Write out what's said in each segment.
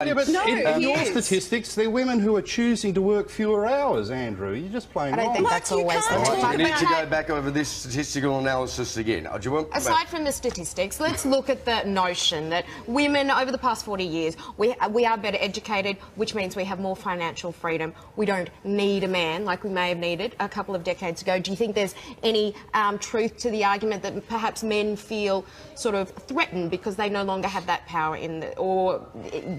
Yeah, but in your statistics, they're women who are choosing to work fewer hours, Andrew. You're just plain wrong. I don't think that's always the case. We need to go back over this statistical analysis again. Aside from the statistics, let's look at the notion that women, over the past 40 years, we are better educated, which means we have more financial freedom. We don't need a man like we may have needed a couple of decades ago. Do you think there's any truth to the argument that perhaps men feel sort of threatened because they no longer have that power or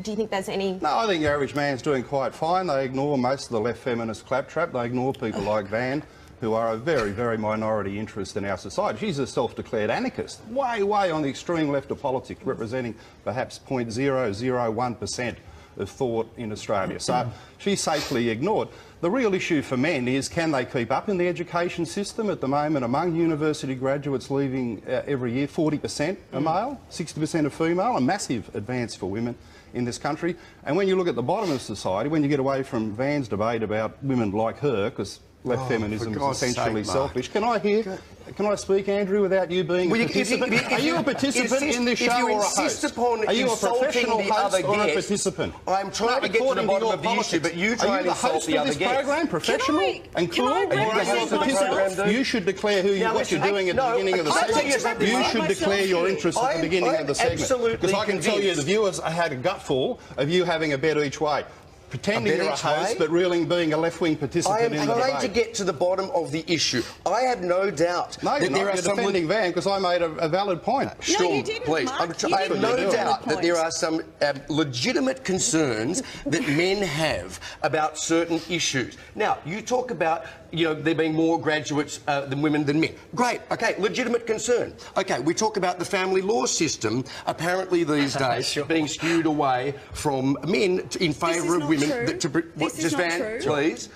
do you think there's any... No, I think the average man's doing quite fine. They ignore most of the left feminist claptrap. They ignore people like Van, who are a very, very minority interest in our society. She's a self-declared anarchist, way, way on the extreme left of politics, representing perhaps 0.001% of thought in Australia. So she's safely ignored. The real issue for men is, can they keep up in the education system? At the moment, among university graduates leaving every year, 40% are male, 60% are female, a massive advance for women in this country. And when you look at the bottom of society, when you get away from Van's debate about women like her, because left feminism is essentially selfish. Can I speak, Andrew, without you being a participant? Are you a participant in this show or a host? Are you a professional host or a participant? I'm trying to get to the bottom of the issue, but you try and insult the other guest. Are you the host of this program, professional and cool? Or a participant? You should declare what you're doing at the beginning of the segment. You should declare your interest at the beginning of the segment. Because I can tell you the viewers had a gutful of you having a bet each way. Pretending you're a host, but really being a left-wing participant in the debate. I am trying to get to the bottom of the issue. I have no doubt that there are some... defending Van because I made a valid point. Storm, please. I have no doubt that there are some legitimate concerns that men have about certain issues. Now, you talk about, you know, there being more graduates than women than men. Great. OK, legitimate concern. OK, we talk about the family law system, apparently these days, being skewed away from men in favour of women. Just Van, please.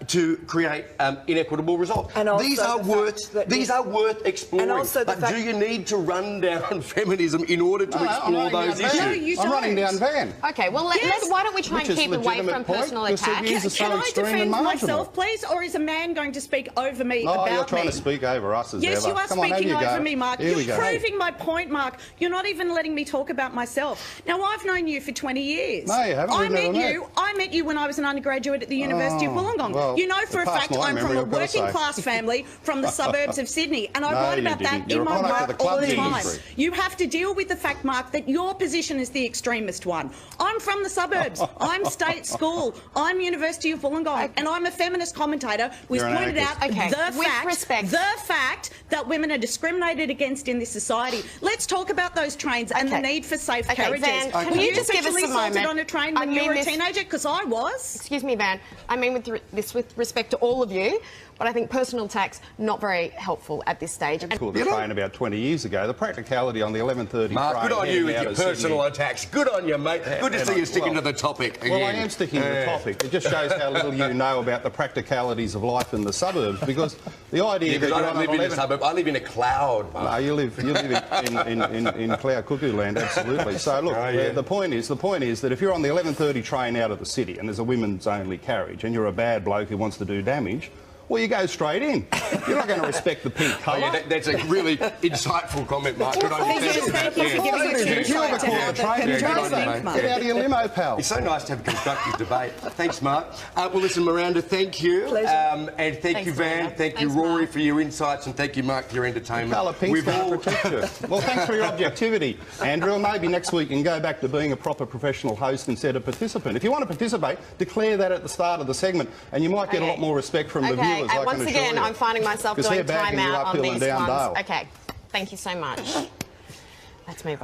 To create inequitable results. And these are worth exploring. But do you need to run down feminism in order to explore those issues? No, you don't. I'm running down Van. OK, well, why don't we try and keep away from personal attacks? Can I defend myself, please? Or is a man going to speak over me about me? You're trying to speak over us as Yes, ever. you are speaking over me, Mark. You're proving my point, Mark. You're not even letting me talk about myself. Now, I've known you for 20 years. No, you haven't. I met you when I was an undergraduate at the University of Wollongong. Well, you know for a fact I'm from a working class family from the suburbs of Sydney, and I write about that in my work all the time. You have to deal with the fact, Mark, that your position is the extremist one. I'm from the suburbs. I'm state school. I'm University of Wollongong, and I'm a feminist commentator who's pointed out the fact that women are discriminated against in this society. Let's talk about those trains and the need for safe carriages. Van, can you just give us a moment? On a train when you were a teenager? Because I was. Excuse me, Van. I mean with respect to all of you, but I think personal attacks not very helpful at this stage. Called the train about 20 years ago. The practicality on the 11:30 Mark, train. good on you with your personal attacks. Good on you, mate. Good to see you sticking to the topic again. Well, I am sticking to the topic. It just shows how little you know about the practicalities of life in the suburbs, because the idea that I don't live in a suburb. I live in a cloud, Mark. No, you live in cloud cuckoo land, absolutely. So look, the point is that if you're on the 11:30 train out of the city and there's a women's only carriage and you're a bad bloke who wants to do damage, well, you go straight in. You're not going to respect the pink colour. That's a really insightful comment, Mark. Good on you. Thank you for giving us If you ever call the train, get out of your limo, pal. It's so nice to have a constructive debate. Thanks, Mark. Well, listen, Miranda, thank you. Pleasure. And thank you, Van. Thank you, Rory, for your insights, and thank you, Mark, for your entertainment. Colour pink's going to protect you. Well, thanks for your objectivity, Andrew. Maybe next week you can go back to being a proper professional host instead of participant. If you want to participate, declare that at the start of the segment, and you might get a lot more respect from the viewers. And once again, I'm finding myself doing time out on these ones. OK, thank you so much. Let's move on.